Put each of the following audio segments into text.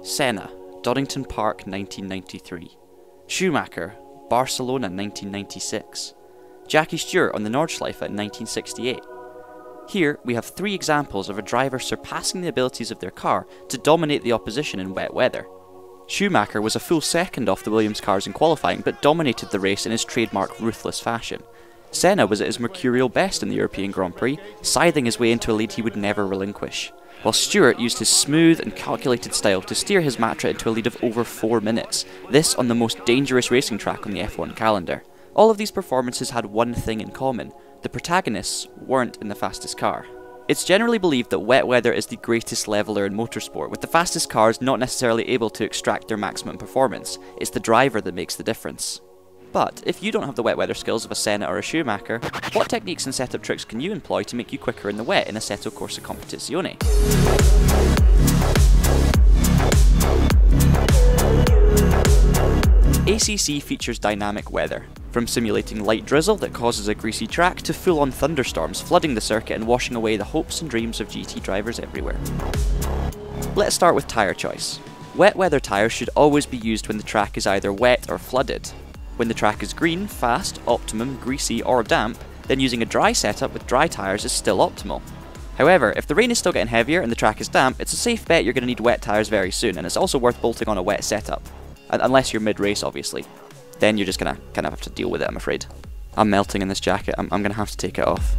Senna, Donington Park 1993. Schumacher, Barcelona 1996. Jackie Stewart on the Nordschleife in 1968. Here we have 3 examples of a driver surpassing the abilities of their car to dominate the opposition in wet weather. Schumacher was a full second off the Williams cars in qualifying, but dominated the race in his trademark ruthless fashion. Senna was at his mercurial best in the European Grand Prix, scything his way into a lead he would never relinquish, while Stewart used his smooth and calculated style to steer his Matra into a lead of over 4 minutes, this on the most dangerous racing track on the F1 calendar. All of these performances had one thing in common: the protagonists weren't in the fastest car. It's generally believed that wet weather is the greatest leveler in motorsport, with the fastest cars not necessarily able to extract their maximum performance. It's the driver that makes the difference. But if you don't have the wet weather skills of a Senna or a Schumacher, what techniques and setup tricks can you employ to make you quicker in the wet in Assetto Corsa Competizione? ACC features dynamic weather, from simulating light drizzle that causes a greasy track to full-on thunderstorms flooding the circuit and washing away the hopes and dreams of GT drivers everywhere. Let's start with tyre choice. Wet weather tyres should always be used when the track is either wet or flooded. When the track is green, fast, optimum, greasy or damp, then using a dry setup with dry tyres is still optimal. However, if the rain is still getting heavier and the track is damp, it's a safe bet you're going to need wet tyres very soon, and it's also worth bolting on a wet setup. Unless you're mid-race, obviously. Then you're just going to kind of have to deal with it, I'm afraid. I'm melting in this jacket, I'm going to have to take it off.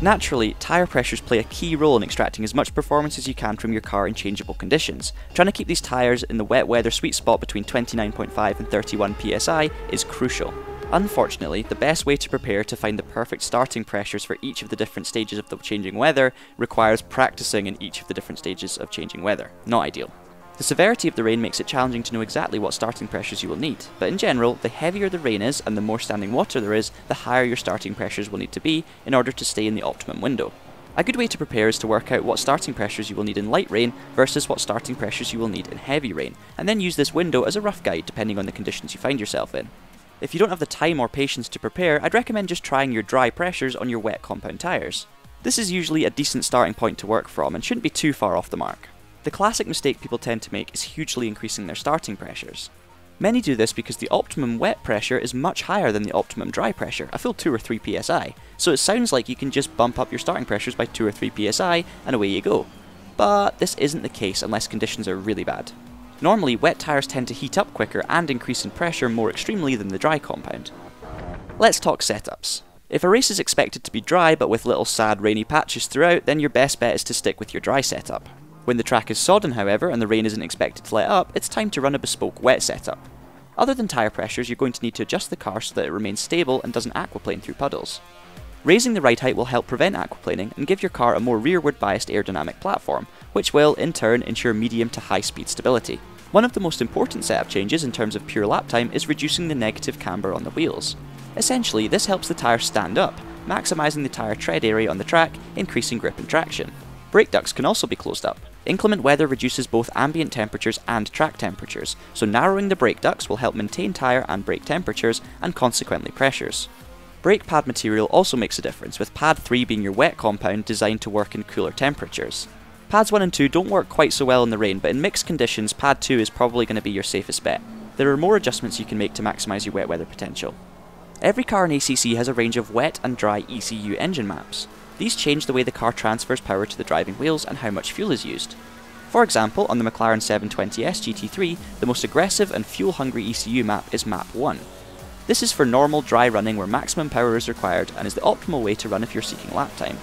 Naturally, tyre pressures play a key role in extracting as much performance as you can from your car in changeable conditions. Trying to keep these tyres in the wet weather sweet spot between 29.5 and 31 psi is crucial. Unfortunately, the best way to prepare to find the perfect starting pressures for each of the different stages of the changing weather requires practicing in each of the different stages of changing weather. Not ideal. The severity of the rain makes it challenging to know exactly what starting pressures you will need, but in general, the heavier the rain is and the more standing water there is, the higher your starting pressures will need to be in order to stay in the optimum window. A good way to prepare is to work out what starting pressures you will need in light rain versus what starting pressures you will need in heavy rain, and then use this window as a rough guide depending on the conditions you find yourself in. If you don't have the time or patience to prepare, I'd recommend just trying your dry pressures on your wet compound tyres. This is usually a decent starting point to work from and shouldn't be too far off the mark. The classic mistake people tend to make is hugely increasing their starting pressures. Many do this because the optimum wet pressure is much higher than the optimum dry pressure, a full 2 or 3 psi, so it sounds like you can just bump up your starting pressures by 2 or 3 psi and away you go. But this isn't the case unless conditions are really bad. Normally, wet tyres tend to heat up quicker and increase in pressure more extremely than the dry compound. Let's talk setups. If a race is expected to be dry but with little sad rainy patches throughout, then your best bet is to stick with your dry setup. When the track is sodden, however, and the rain isn't expected to let up, it's time to run a bespoke wet setup. Other than tyre pressures, you're going to need to adjust the car so that it remains stable and doesn't aquaplane through puddles. Raising the ride height will help prevent aquaplaning and give your car a more rearward biased aerodynamic platform, which will, in turn, ensure medium to high speed stability. One of the most important setup changes in terms of pure lap time is reducing the negative camber on the wheels. Essentially, this helps the tyre stand up, maximising the tyre tread area on the track, increasing grip and traction. Brake ducts can also be closed up. Inclement weather reduces both ambient temperatures and track temperatures, so narrowing the brake ducts will help maintain tyre and brake temperatures and consequently pressures. Brake pad material also makes a difference, with pad 3 being your wet compound designed to work in cooler temperatures. Pads 1 and 2 don't work quite so well in the rain, but in mixed conditions pad 2 is probably going to be your safest bet. There are more adjustments you can make to maximise your wet weather potential. Every car in ACC has a range of wet and dry ECU engine maps. These change the way the car transfers power to the driving wheels and how much fuel is used. For example, on the McLaren 720S GT3, the most aggressive and fuel-hungry ECU map is map 1. This is for normal dry running where maximum power is required and is the optimal way to run if you're seeking lap time.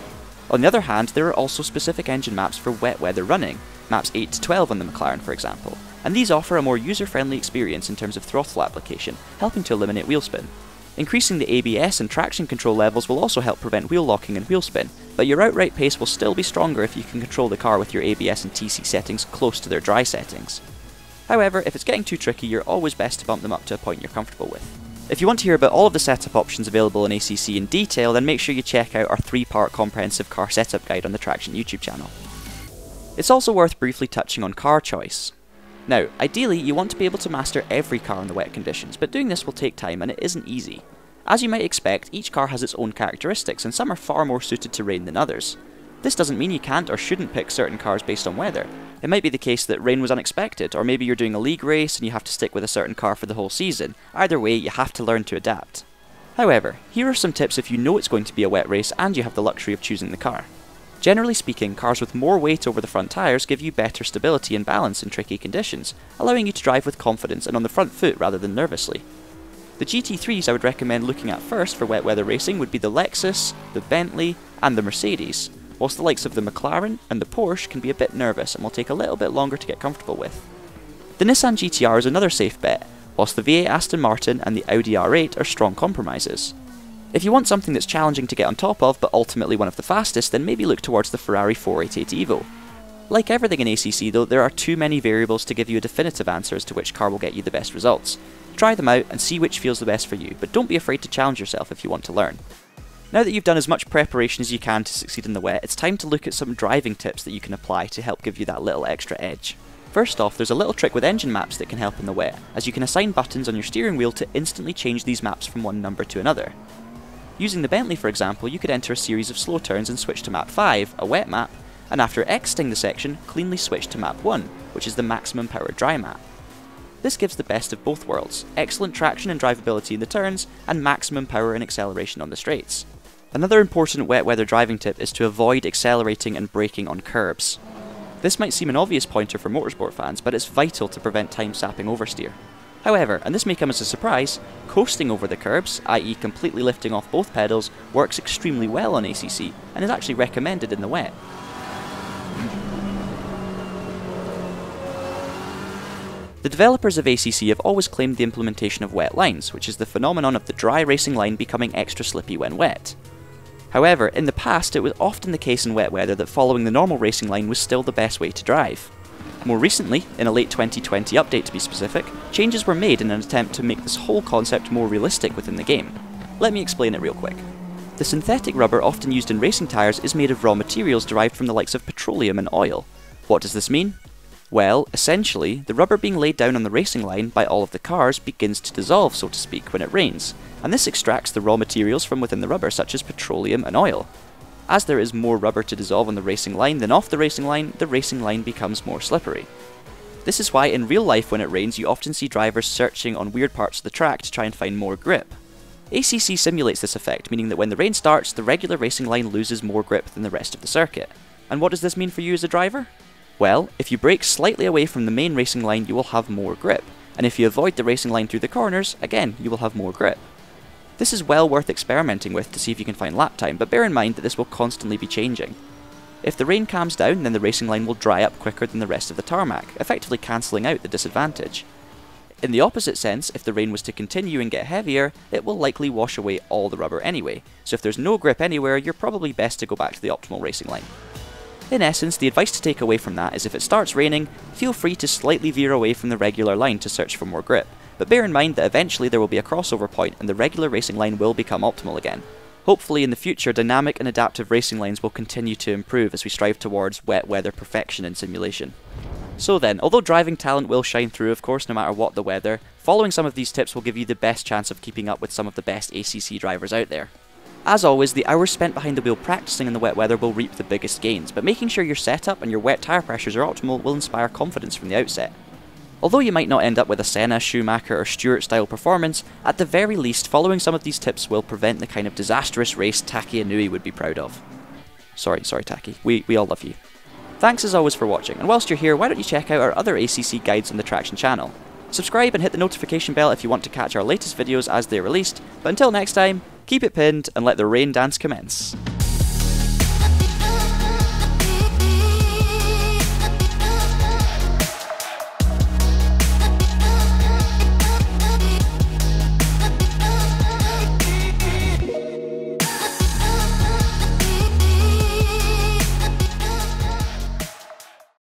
On the other hand, there are also specific engine maps for wet weather running, maps 8 to 12 on the McLaren for example, and these offer a more user-friendly experience in terms of throttle application, helping to eliminate wheel spin. Increasing the ABS and traction control levels will also help prevent wheel locking and wheel spin, but your outright pace will still be stronger if you can control the car with your ABS and TC settings close to their dry settings. However, if it's getting too tricky, you're always best to bump them up to a point you're comfortable with. If you want to hear about all of the setup options available in ACC in detail, then make sure you check out our 3-part comprehensive car setup guide on the Traxion YouTube channel. It's also worth briefly touching on car choice. Now, ideally you want to be able to master every car in the wet conditions, but doing this will take time and it isn't easy. As you might expect, each car has its own characteristics and some are far more suited to rain than others. This doesn't mean you can't or shouldn't pick certain cars based on weather. It might be the case that rain was unexpected, or maybe you're doing a league race and you have to stick with a certain car for the whole season. Either way, you have to learn to adapt. However, here are some tips if you know it's going to be a wet race and you have the luxury of choosing the car. Generally speaking, cars with more weight over the front tyres give you better stability and balance in tricky conditions, allowing you to drive with confidence and on the front foot rather than nervously. The GT3s I would recommend looking at first for wet weather racing would be the Lexus, the Bentley, and the Mercedes, whilst the likes of the McLaren and the Porsche can be a bit nervous and will take a little bit longer to get comfortable with. The Nissan GT-R is another safe bet, whilst the V8 Aston Martin and the Audi R8 are strong compromises. If you want something that's challenging to get on top of, but ultimately one of the fastest, then maybe look towards the Ferrari 488 Evo. Like everything in ACC though, there are too many variables to give you a definitive answer as to which car will get you the best results. Try them out and see which feels the best for you, but don't be afraid to challenge yourself if you want to learn. Now that you've done as much preparation as you can to succeed in the wet, it's time to look at some driving tips that you can apply to help give you that little extra edge. First off, there's a little trick with engine maps that can help in the wet, as you can assign buttons on your steering wheel to instantly change these maps from one number to another. Using the Bentley for example, you could enter a series of slow turns and switch to map 5, a wet map, and after exiting the section, cleanly switch to map 1, which is the maximum power dry map. This gives the best of both worlds, excellent traction and drivability in the turns, and maximum power and acceleration on the straights. Another important wet weather driving tip is to avoid accelerating and braking on curbs. This might seem an obvious pointer for motorsport fans, but it's vital to prevent time-sapping oversteer. However, and this may come as a surprise, coasting over the curbs, i.e. completely lifting off both pedals, works extremely well on ACC, and is actually recommended in the wet. The developers of ACC have always claimed the implementation of wet lines, which is the phenomenon of the dry racing line becoming extra slippy when wet. However, in the past it was often the case in wet weather that following the normal racing line was still the best way to drive. More recently, in a late 2020 update to be specific, changes were made in an attempt to make this whole concept more realistic within the game. Let me explain it real quick. The synthetic rubber often used in racing tyres is made of raw materials derived from the likes of petroleum and oil. What does this mean? Well, essentially, the rubber being laid down on the racing line by all of the cars begins to dissolve, so to speak, when it rains, and this extracts the raw materials from within the rubber, such as petroleum and oil. As there is more rubber to dissolve on the racing line than off the racing line becomes more slippery. This is why in real life when it rains you often see drivers searching on weird parts of the track to try and find more grip. ACC simulates this effect, meaning that when the rain starts, the regular racing line loses more grip than the rest of the circuit. And what does this mean for you as a driver? Well, if you brake slightly away from the main racing line you will have more grip, and if you avoid the racing line through the corners, again you will have more grip. This is well worth experimenting with to see if you can find lap time, but bear in mind that this will constantly be changing. If the rain calms down, then the racing line will dry up quicker than the rest of the tarmac, effectively cancelling out the disadvantage. In the opposite sense, if the rain was to continue and get heavier, it will likely wash away all the rubber anyway, so if there's no grip anywhere, you're probably best to go back to the optimal racing line. In essence, the advice to take away from that is if it starts raining, feel free to slightly veer away from the regular line to search for more grip, but bear in mind that eventually there will be a crossover point and the regular racing line will become optimal again. Hopefully in the future, dynamic and adaptive racing lines will continue to improve as we strive towards wet weather perfection in simulation. So then, although driving talent will shine through of course no matter what the weather, following some of these tips will give you the best chance of keeping up with some of the best ACC drivers out there. As always, the hours spent behind the wheel practicing in the wet weather will reap the biggest gains, but making sure your setup and your wet tyre pressures are optimal will inspire confidence from the outset. Although you might not end up with a Senna, Schumacher or Stewart style performance, at the very least following some of these tips will prevent the kind of disastrous race Taki Inui would be proud of. Sorry Taki, we all love you. Thanks as always for watching, and whilst you're here, why don't you check out our other ACC guides on the Traxion channel. Subscribe and hit the notification bell if you want to catch our latest videos as they're released, but until next time, keep it pinned and let the rain dance commence.